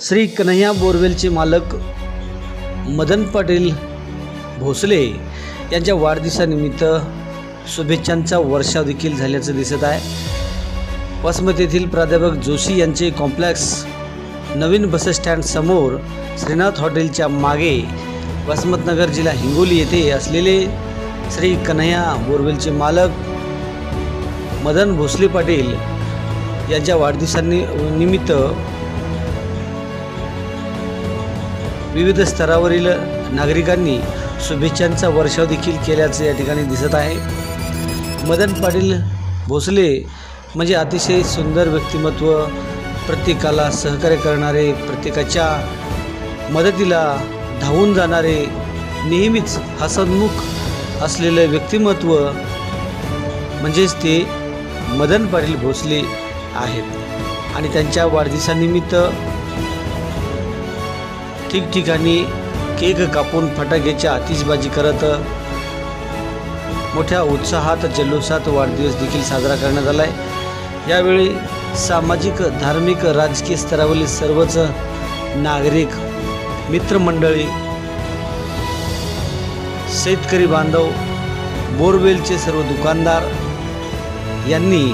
श्री कन्हैया बोरवेलचे मालक मदन पाटील भोसले यांच्या वाढदिवसानिमित्त शुभेच्छांचा वर्षाव देखील झाल्याचं दिसत आहे। वसमत येथील प्राध्यापक जोशी यांचे कॉम्प्लेक्स नवीन बस स्टँड समोर श्रीनाथ हॉटेलच्या मागे वसमतनगर जिल्हा हिंगोली येथे असलेले श्री कन्हैया बोरवेलचे मालक मदन भोसले पाटील यांच्या वाढदिवसानिमित्त विविध स्तरावरील नागरिकांनी शुभेच्छांचा वर्षाव देखील केल्याचे या ठिकाणी दिसत आहे। मदन पाटील भोसले म्हणजे अतिशय सुंदर व्यक्तिमत्व, प्रत्येकाला सहकार्य करणारे, प्रत्येकाच्या मदतीला धावून जाणारे, नेहमीच हसतमुख असलेले व्यक्तिमत्व म्हणजेच ते मदन पाटील भोसले आहेत। आणि त्यांच्या वाढदिवसानिमित्त ठिकठिकाणी केक कापून फटाक्याच्या आतिषबाजी करत मोठ्या उत्साहात जल्लोषात वाढदिवस देखील साजरा करण्यात आला आहे। यावेळी सामाजिक, धार्मिक, राजकीय स्तरावरील सर्वच नागरिक, मित्रमंडळी, शेतकरी बांधव, बोरवेलचे सर्व दुकानदार यांनी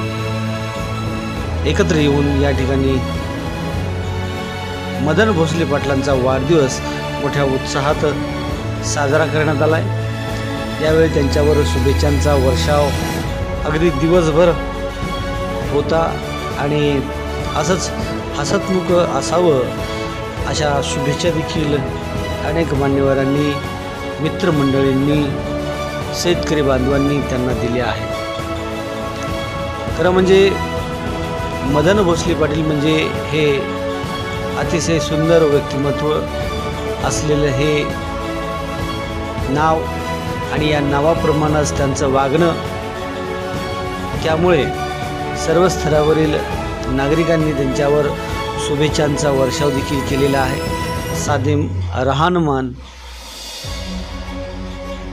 एकत्र येऊन या ठिकाणी मदन भोसले पाटलांचा वाढदिवस मोठ्या उत्साहात साजरा करण्यात आला आहे। यावेळी त्यांच्यावर शुभेच्छांचा वर्षाव अगदी दिवसभर होता आणि असंच हसतमुख असावं अशा शुभेच्छा देखील अनेक मान्यवरांनी, मित्रमंडळींनी, शेतकरी बांधवांनी त्यांना दिल्या आहेत। खरं म्हणजे मदन भोसले पाटील म्हणजे हे अतिशय सुंदर व्यक्तिमत्व असलेलं हे नाव आणि या नावाप्रमाणेच त्यांचं वागणं, त्यामुळे सर्व स्तरावरील नागरिकांनी त्यांच्यावर शुभेच्छांचा वर्षाव देखील केलेला आहे। साधे राहणीमान,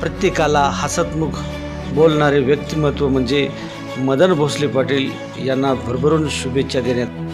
प्रत्येकाला हसतमुख बोलणारे व्यक्तिमत्व म्हणजे मदन भोसले पाटील यांना भरभरून शुभेच्छा देण्यात